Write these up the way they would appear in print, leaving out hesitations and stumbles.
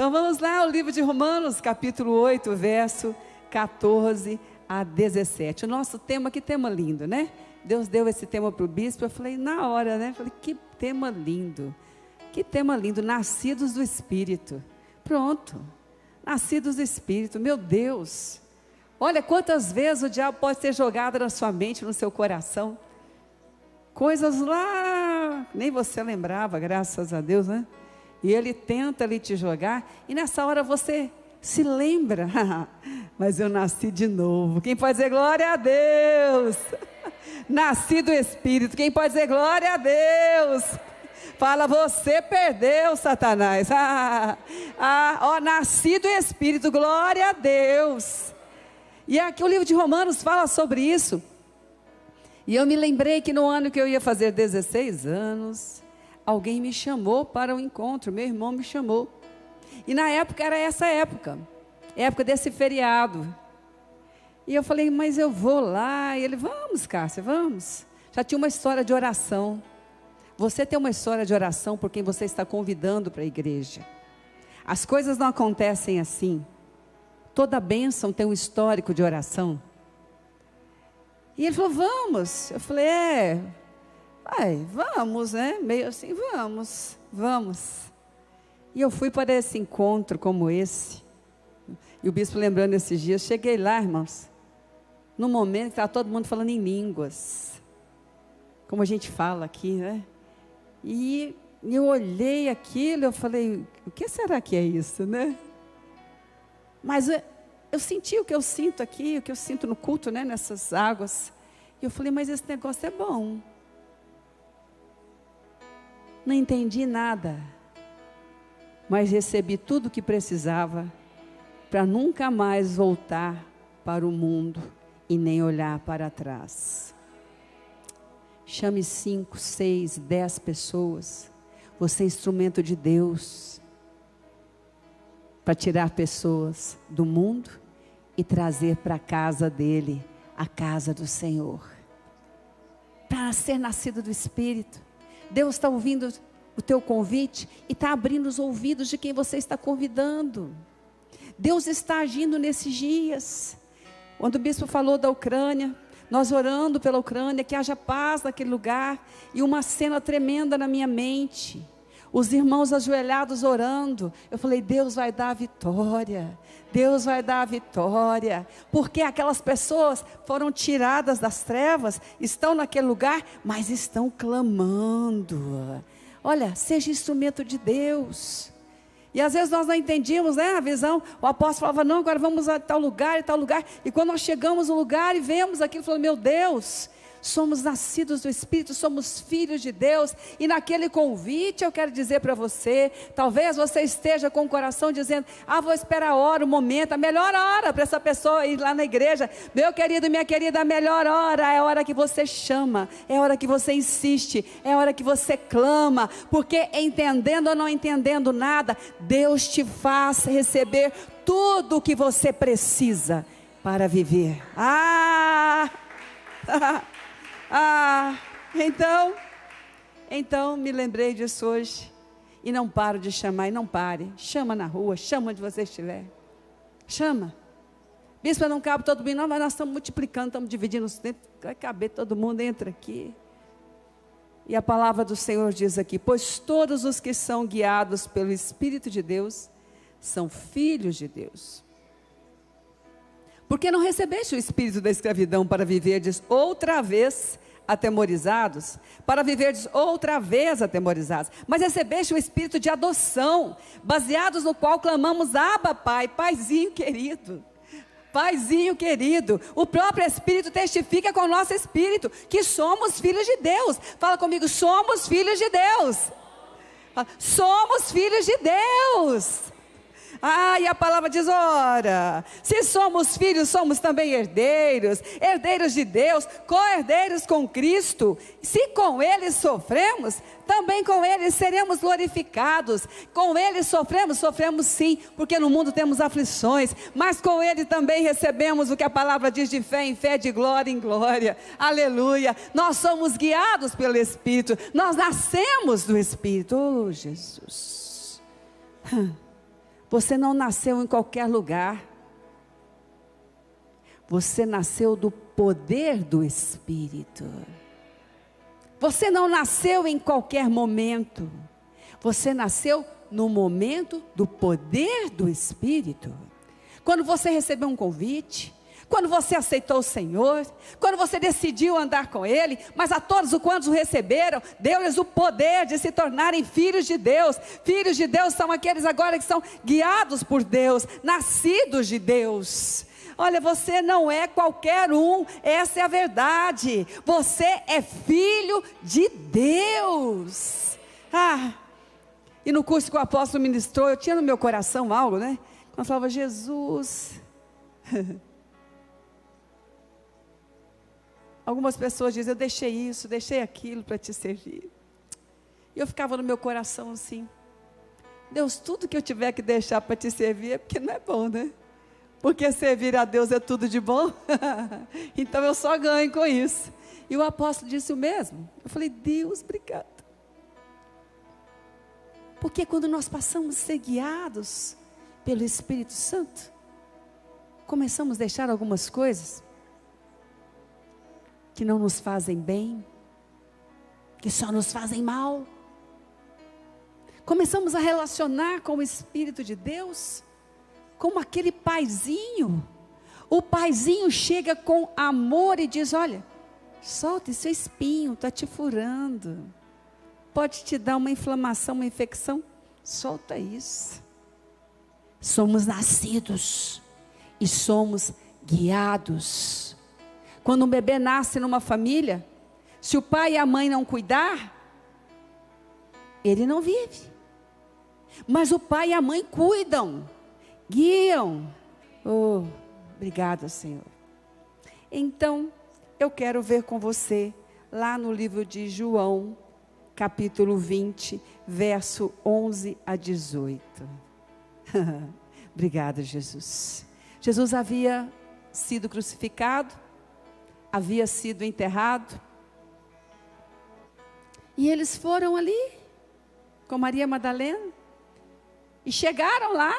Então vamos lá, o livro de Romanos, capítulo 8, verso 14 a 17. O nosso tema, que tema lindo, né? Deus deu esse tema para o bispo, eu falei na hora, né? Falei, que tema lindo, nascidos do Espírito. Pronto, nascidos do Espírito, meu Deus. Olha quantas vezes o diabo pode ter jogado na sua mente, no seu coração. Coisas lá, nem você lembrava, graças a Deus, né? E ele tenta ali te jogar, e nessa hora você se lembra, mas eu nasci de novo. Quem pode dizer glória a Deus? Nasci do Espírito. Quem pode dizer glória a Deus? Fala, você perdeu, Satanás. Nasci do Espírito, glória a Deus. E aqui o livro de Romanos fala sobre isso. E eu me lembrei que no ano que eu ia fazer 16 anos, alguém me chamou para o encontro, meu irmão me chamou. E na época era essa época desse feriado. E eu falei, mas eu vou lá. E ele, vamos, Cássia, vamos. Já tinha uma história de oração. Você tem uma história de oração por quem você está convidando para a igreja. As coisas não acontecem assim. Toda bênção tem um histórico de oração. E ele falou, vamos. Eu falei, vamos, né? Meio assim, vamos. E eu fui para esse encontro como esse. E o bispo lembrando esses dias, cheguei lá, irmãos, no momento que estava todo mundo falando em línguas. Como a gente fala aqui, né? E eu olhei aquilo, eu falei, o que será que é isso, né? Mas eu senti o que eu sinto aqui, o que eu sinto no culto, né? Nessas águas. E eu falei, mas esse negócio é bom. Não entendi nada, mas recebi tudo o que precisava para nunca mais voltar para o mundo e nem olhar para trás. Chame 5, 6, 10 pessoas. Você é instrumento de Deus para tirar pessoas do mundo e trazer para a casa dele, a casa do Senhor. Para ser nascido do Espírito. Deus está ouvindo o teu convite e está abrindo os ouvidos de quem você está convidando. Deus está agindo nesses dias. Quando o bispo falou da Ucrânia, nós orando pela Ucrânia, que haja paz naquele lugar, e uma cena tremenda na minha mente. Os irmãos ajoelhados orando, eu falei, Deus vai dar a vitória, Deus vai dar a vitória, porque aquelas pessoas foram tiradas das trevas, estão naquele lugar, mas estão clamando. Olha, seja instrumento de Deus. E às vezes nós não entendíamos, né, a visão. O apóstolo falava, não, agora vamos a tal lugar e tal lugar. E quando nós chegamos no lugar e vemos aquilo, falamos, meu Deus, somos nascidos do Espírito, somos filhos de Deus. E naquele convite eu quero dizer para você, talvez você esteja com o coração dizendo, vou esperar a hora, o momento, a melhor hora para essa pessoa ir lá na igreja. Meu querido, minha querida, a melhor hora é a hora que você chama, é a hora que você insiste, é a hora que você clama, porque entendendo ou não entendendo nada, Deus te faz receber tudo o que você precisa para viver. Então me lembrei disso hoje. E não paro de chamar, e não pare. Chama na rua, chama onde você estiver. Chama. Bispo, não cabe todo mundo, não, mas nós estamos multiplicando, estamos dividindo os tempos. Vai caber todo mundo, entra aqui. E a palavra do Senhor diz aqui, pois todos os que são guiados pelo Espírito de Deus, são filhos de Deus. Porque não recebeste o espírito da escravidão para viverdes outra vez atemorizados, para viverdes outra vez atemorizados, mas recebeste o espírito de adoção, baseados no qual clamamos, Abba, Pai, Paizinho querido. Paizinho querido, o próprio Espírito testifica com o nosso espírito que somos filhos de Deus. Fala comigo, somos filhos de Deus. Fala, somos filhos de Deus. E a palavra diz, ora, se somos filhos, somos também herdeiros, herdeiros de Deus, co-herdeiros com Cristo. Se com Ele sofremos, também com Ele seremos glorificados. Com Ele sofremos sim, porque no mundo temos aflições, mas com Ele também recebemos o que a palavra diz, de fé em fé, de glória em glória. Aleluia. Nós somos guiados pelo Espírito, nós nascemos do Espírito. Oh, Jesus. Você não nasceu em qualquer lugar. Você nasceu do poder do Espírito. Você não nasceu em qualquer momento. Você nasceu no momento do poder do Espírito. Quando você recebeu um convite, quando você aceitou o Senhor, quando você decidiu andar com Ele, mas a todos quantos o receberam, deu-lhes o poder de se tornarem filhos de Deus. Filhos de Deus são aqueles agora que são guiados por Deus, nascidos de Deus. Olha, você não é qualquer um, essa é a verdade. Você é filho de Deus. E no curso que o apóstolo ministrou, eu tinha no meu coração algo, né? Quando eu falava, Jesus. Algumas pessoas dizem, eu deixei isso, deixei aquilo para te servir. E eu ficava no meu coração assim, Deus, tudo que eu tiver que deixar para te servir é porque não é bom, né? Porque servir a Deus é tudo de bom. Então eu só ganho com isso. E o apóstolo disse o mesmo. Eu falei, Deus, obrigado. Porque quando nós passamos a ser guiados pelo Espírito Santo, começamos a deixar algumas coisas que não nos fazem bem, que só nos fazem mal. Começamos a relacionar com o Espírito de Deus como aquele paizinho. O paizinho chega com amor e diz, olha, solta esse espinho, está te furando. Pode te dar uma inflamação, uma infecção. Solta isso. Somos nascidos e somos guiados. Quando um bebê nasce numa família, se o pai e a mãe não cuidar, ele não vive. Mas o pai e a mãe cuidam, guiam. Oh, obrigada, Senhor. Então, eu quero ver com você, lá no livro de João, capítulo 20, verso 11 a 18. Obrigada, Jesus. Jesus havia sido crucificado, havia sido enterrado, e eles foram ali, com Maria Madalena, e chegaram lá,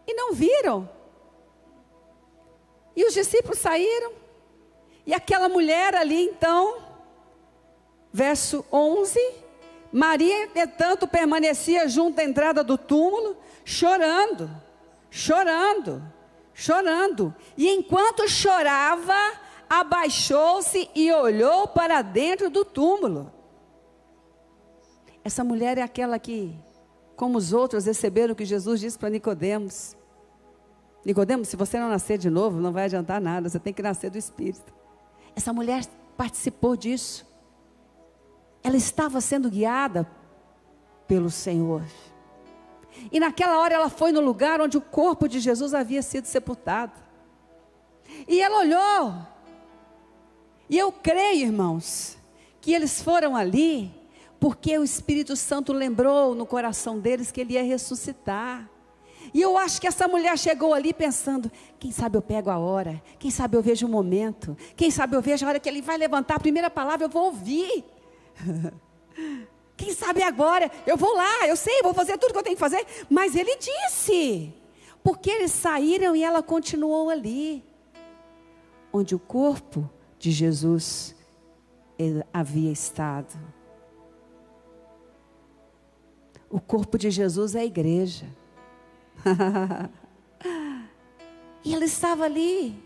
e não viram, e os discípulos saíram, e aquela mulher ali então, verso 11, Maria, entretanto, permanecia junto à entrada do túmulo, chorando, e enquanto chorava, abaixou-se e olhou para dentro do túmulo. Essa mulher é aquela que, como os outros, receberam o que Jesus disse para Nicodemos. Nicodemos, se você não nascer de novo, não vai adiantar nada, você tem que nascer do Espírito. Essa mulher participou disso. Ela estava sendo guiada pelo Senhor. E naquela hora ela foi no lugar onde o corpo de Jesus havia sido sepultado. E ela olhou. E eu creio, irmãos, que eles foram ali porque o Espírito Santo lembrou no coração deles que ele ia ressuscitar. E eu acho que essa mulher chegou ali pensando, quem sabe eu pego a hora, quem sabe eu vejo o momento, quem sabe eu vejo a hora que ele vai levantar a primeira palavra, eu vou ouvir. Quem sabe agora, eu vou lá, eu sei, eu vou fazer tudo que eu tenho que fazer. Mas ele disse, porque eles saíram e ela continuou ali, onde o corpo de Jesus havia estado. O corpo de Jesus é a igreja. E ela estava ali.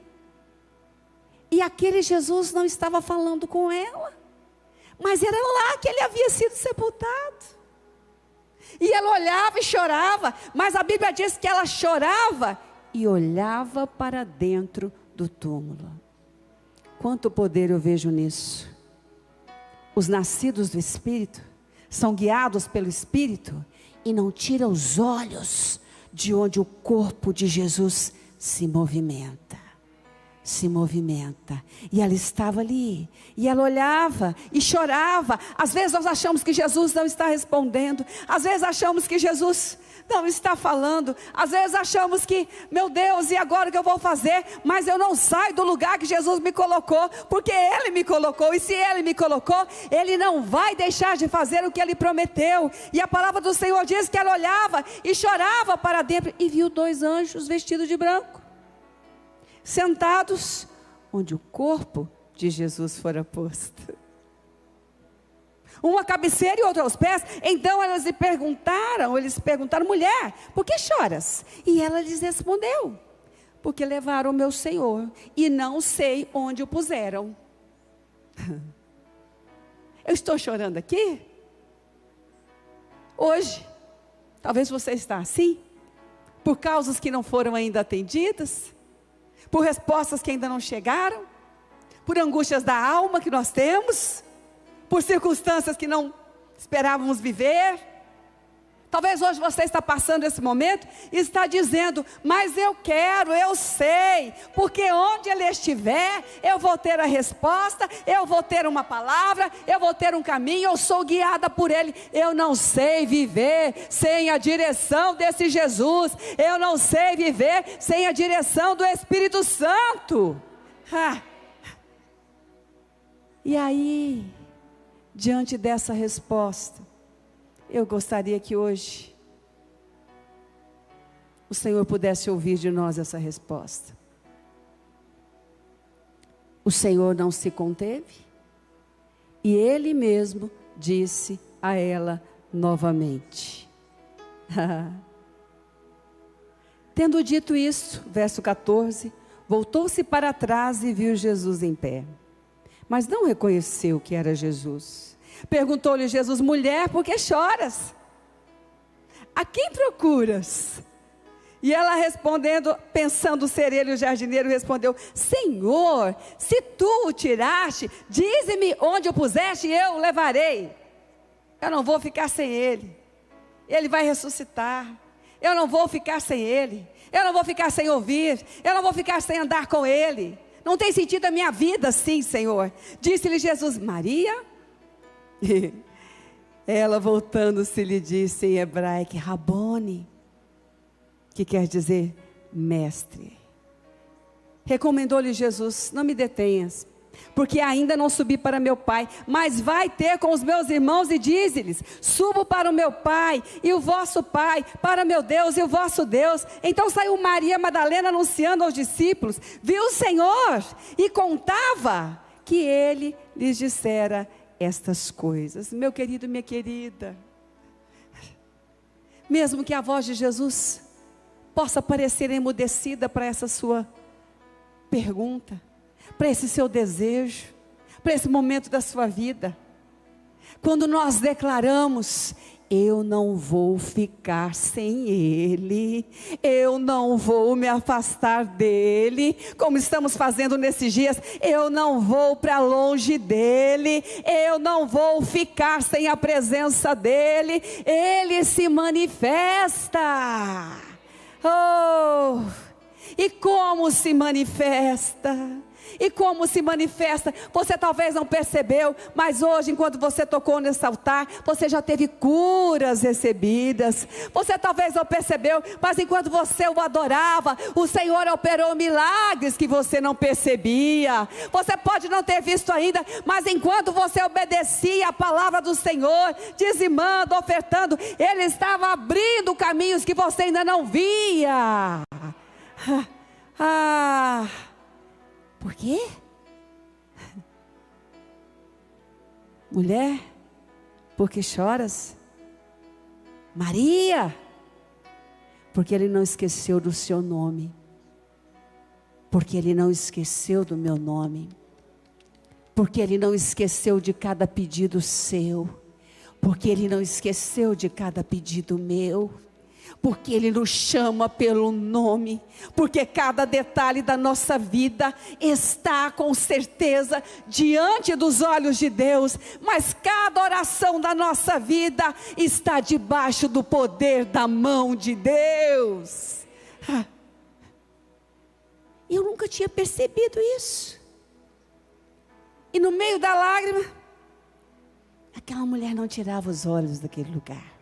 E aquele Jesus não estava falando com ela. Mas era lá que ele havia sido sepultado. E ela olhava e chorava. Mas a Bíblia diz que ela chorava e olhava para dentro do túmulo. Quanto poder eu vejo nisso. Os nascidos do Espírito são guiados pelo Espírito e não tiram os olhos de onde o corpo de Jesus se movimenta. se movimenta. E ela estava ali, e ela olhava e chorava. Às vezes nós achamos que Jesus não está respondendo, às vezes achamos que Jesus não está falando, às vezes achamos que, meu Deus, e agora o que eu vou fazer? Mas eu não saio do lugar que Jesus me colocou, porque Ele me colocou, e se Ele me colocou, Ele não vai deixar de fazer o que Ele prometeu. E a palavra do Senhor diz que ela olhava e chorava para dentro, e viu 2 anjos vestidos de branco, sentados onde o corpo de Jesus fora posto, uma à cabeceira e outra aos pés. Então eles perguntaram, mulher, por que choras? E ela lhes respondeu, porque levaram o meu Senhor, e não sei onde o puseram. Eu estou chorando aqui, hoje, talvez você está assim, por causas que não foram ainda atendidas, por respostas que ainda não chegaram, por angústias da alma que nós temos, por circunstâncias que não esperávamos viver. Talvez hoje você está passando esse momento e está dizendo, mas eu quero, eu sei, porque onde Ele estiver, eu vou ter a resposta, eu vou ter uma palavra, eu vou ter um caminho, eu sou guiada por Ele. Eu não sei viver sem a direção desse Jesus, eu não sei viver sem a direção do Espírito Santo. E aí, diante dessa resposta, eu gostaria que hoje o Senhor pudesse ouvir de nós essa resposta. O Senhor não se conteve, e Ele mesmo disse a ela novamente. Tendo dito isso, verso 14, voltou-se para trás e viu Jesus em pé, mas não reconheceu que era Jesus. Perguntou-lhe Jesus, mulher, por que choras? A quem procuras? E ela respondendo, pensando ser ele o jardineiro, respondeu, Senhor, se tu o tiraste, dize-me onde o puseste e eu o levarei. Eu não vou ficar sem ele, ele vai ressuscitar. Eu não vou ficar sem ele, eu não vou ficar sem ouvir, eu não vou ficar sem andar com ele. Não tem sentido a minha vida assim, Senhor. Disse-lhe Jesus, Maria. Ela voltando-se lhe disse em hebraico, Rabone, que quer dizer mestre. Recomendou-lhe Jesus, não me detenhas, porque ainda não subi para meu pai, mas vai ter com os meus irmãos e dize-lhes, subo para o meu pai e o vosso pai, para meu Deus e o vosso Deus. Então saiu Maria Madalena anunciando aos discípulos, viu o Senhor e contava que ele lhes dissera estas coisas. Meu querido, minha querida, mesmo que a voz de Jesus possa parecer emudecida para essa sua pergunta, para esse seu desejo, para esse momento da sua vida, quando nós declaramos, eu não vou ficar sem Ele, eu não vou me afastar dEle, como estamos fazendo nesses dias, eu não vou para longe dEle, eu não vou ficar sem a presença dEle, Ele se manifesta. Oh, e como se manifesta? E como se manifesta? Você talvez não percebeu, mas hoje, enquanto você tocou nesse altar, você já teve curas recebidas. Você talvez não percebeu, mas enquanto você o adorava, o Senhor operou milagres que você não percebia. Você pode não ter visto ainda, mas enquanto você obedecia a palavra do Senhor, dizimando, ofertando, Ele estava abrindo caminhos que você ainda não via. Por quê? Mulher, por que choras? Maria, porque Ele não esqueceu do seu nome, porque Ele não esqueceu do meu nome, porque Ele não esqueceu de cada pedido seu, porque Ele não esqueceu de cada pedido meu, porque Ele nos chama pelo nome, porque cada detalhe da nossa vida está com certeza diante dos olhos de Deus, mas cada oração da nossa vida está debaixo do poder da mão de Deus. E eu nunca tinha percebido isso. E no meio da lágrima, aquela mulher não tirava os olhos daquele lugar.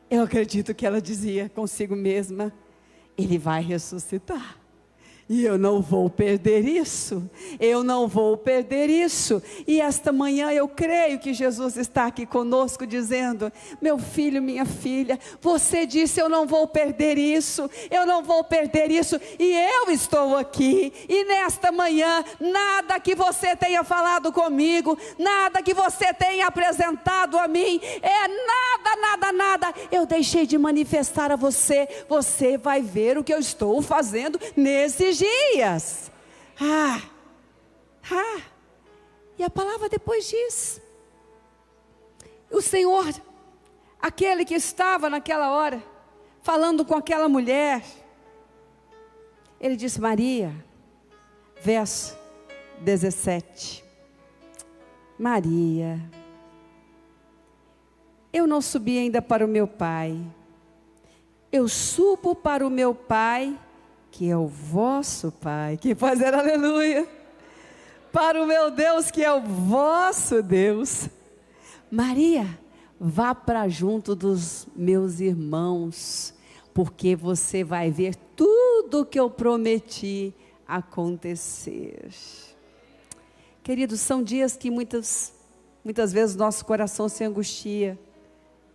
Eu acredito que ela dizia consigo mesma: Ele vai ressuscitar. E eu não vou perder isso, eu não vou perder isso. E esta manhã eu creio que Jesus está aqui conosco dizendo: meu filho, minha filha, você disse eu não vou perder isso, eu não vou perder isso. E eu estou aqui, e nesta manhã, nada que você tenha falado comigo, nada que você tenha apresentado a mim, nada, eu deixei de manifestar a você. Você vai ver o que eu estou fazendo nesses dias. E a palavra depois diz: o Senhor, aquele que estava naquela hora falando com aquela mulher, Ele disse: Maria, verso 17, Maria, eu não subi ainda para o meu Pai, eu subo para o meu Pai, que é o vosso Pai. Quem pode dizer aleluia? Para o meu Deus, que é o vosso Deus. Maria, vá para junto dos meus irmãos, porque você vai ver tudo o que eu prometi acontecer. Queridos, são dias que muitas vezes nosso coração se angustia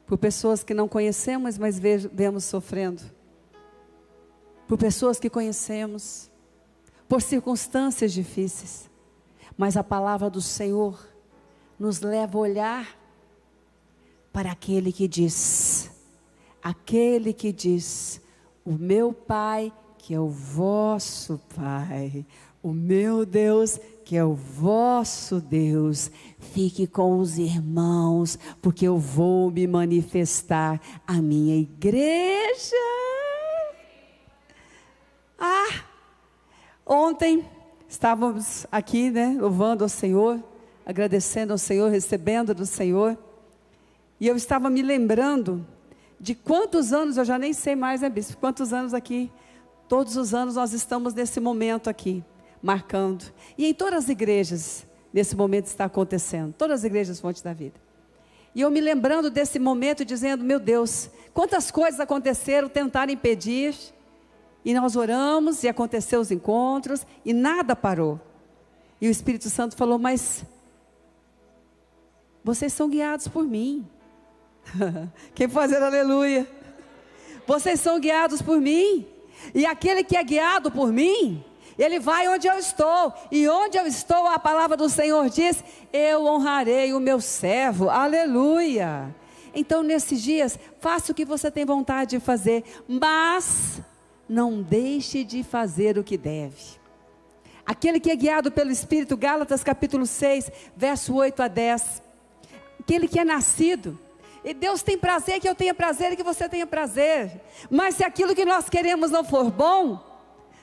por pessoas que não conhecemos, mas vemos sofrendo. Por pessoas que conhecemos, por circunstâncias difíceis, mas a palavra do Senhor nos leva a olhar para aquele que diz, o meu Pai, que é o vosso Pai, o meu Deus, que é o vosso Deus, fique com os irmãos, porque eu vou me manifestar à minha igreja. Ontem estávamos aqui, louvando ao Senhor, agradecendo ao Senhor, recebendo do Senhor, e eu estava me lembrando de quantos anos, eu já nem sei mais, bispo, quantos anos aqui, todos os anos nós estamos nesse momento aqui, marcando, e em todas as igrejas, nesse momento está acontecendo, todas as igrejas Fonte da Vida, e eu me lembrando desse momento, dizendo: meu Deus, quantas coisas aconteceram, tentaram impedir, e nós oramos, e aconteceu os encontros, e nada parou, e o Espírito Santo falou: mas vocês são guiados por mim. Quem pode dizer aleluia? Vocês são guiados por mim, e aquele que é guiado por mim, ele vai onde eu estou, e onde eu estou, a palavra do Senhor diz: eu honrarei o meu servo, aleluia. Então nesses dias, faça o que você tem vontade de fazer, mas não deixe de fazer o que deve. Aquele que é guiado pelo Espírito, Gálatas capítulo 6, verso 8 a 10, aquele que é nascido, e Deus tem prazer que eu tenha prazer e que você tenha prazer, mas se aquilo que nós queremos não for bom,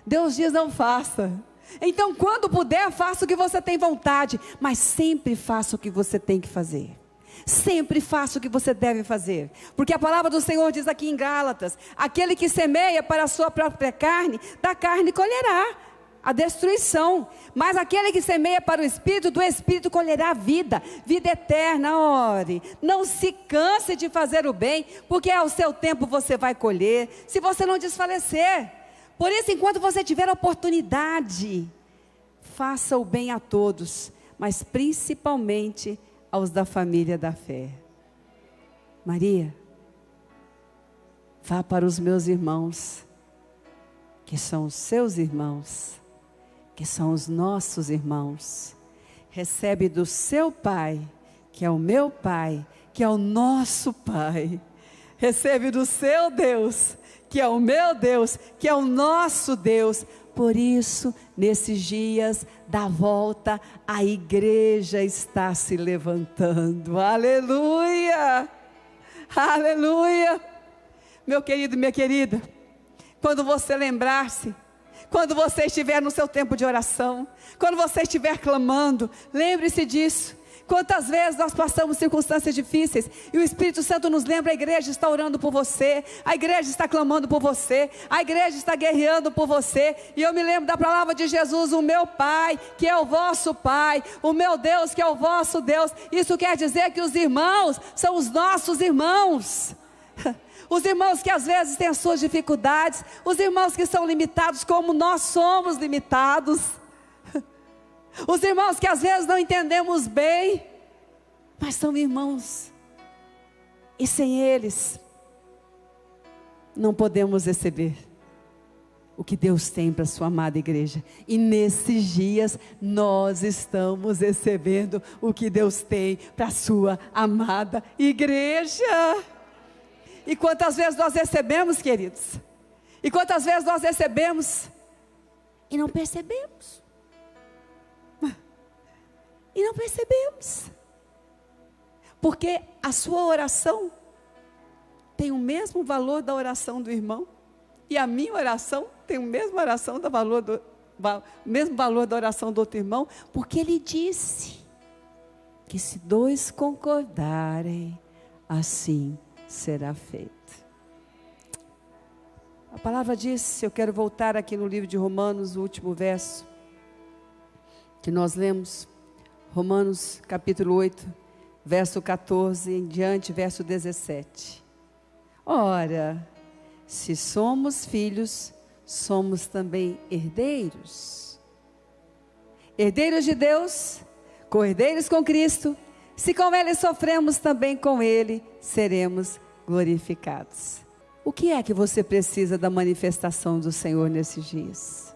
Deus diz: não faça. Então quando puder, faça o que você tem vontade, mas sempre faça o que você tem que fazer. Sempre faça o que você deve fazer, porque a palavra do Senhor diz aqui em Gálatas: aquele que semeia para a sua própria carne, da carne colherá a destruição, mas aquele que semeia para o Espírito, do Espírito colherá vida eterna. Ore, não se canse de fazer o bem, porque ao seu tempo você vai colher, se você não desfalecer. Por isso, enquanto você tiver oportunidade, faça o bem a todos, mas principalmente aos da família da fé. Maria, vá para os meus irmãos, que são os seus irmãos, que são os nossos irmãos. Recebe do seu Pai, que é o meu Pai, que é o nosso Pai. Recebe do seu Deus, que é o meu Deus, que é o nosso Deus. Por isso, nesses dias da volta, a igreja está se levantando. Aleluia! Aleluia! Meu querido, minha querida, quando você lembrar-se, quando você estiver no seu tempo de oração, quando você estiver clamando, lembre-se disso, Quantas vezes nós passamos circunstâncias difíceis e o Espírito Santo nos lembra: a igreja está orando por você, a igreja está clamando por você, a igreja está guerreando por você. E eu me lembro da palavra de Jesus: o meu Pai, que é o vosso Pai, o meu Deus, que é o vosso Deus. Isso quer dizer que os irmãos são os nossos irmãos. Os irmãos que às vezes têm as suas dificuldades, os irmãos que são limitados como nós somos limitados, os irmãos que às vezes não entendemos bem, mas são irmãos, e sem eles não podemos receber o que Deus tem para a sua amada igreja. E nesses dias nós estamos recebendo o que Deus tem para a sua amada igreja. E quantas vezes nós recebemos, queridos? E quantas vezes nós recebemos e não percebemos? E não percebemos. Porque a sua oração tem o mesmo valor da oração do irmão. E a minha oração tem o mesmo valor da oração do outro irmão. Porque ele disse que se dois concordarem, assim será feito. A palavra diz, eu quero voltar aqui no livro de Romanos, o último verso que nós lemos, Romanos capítulo 8, verso 14 em diante, verso 17. Ora, se somos filhos, somos também herdeiros. Herdeiros de Deus, co-herdeiros com Cristo. Se com Ele sofremos, também com Ele seremos glorificados. O que é que você precisa da manifestação do Senhor nesses dias?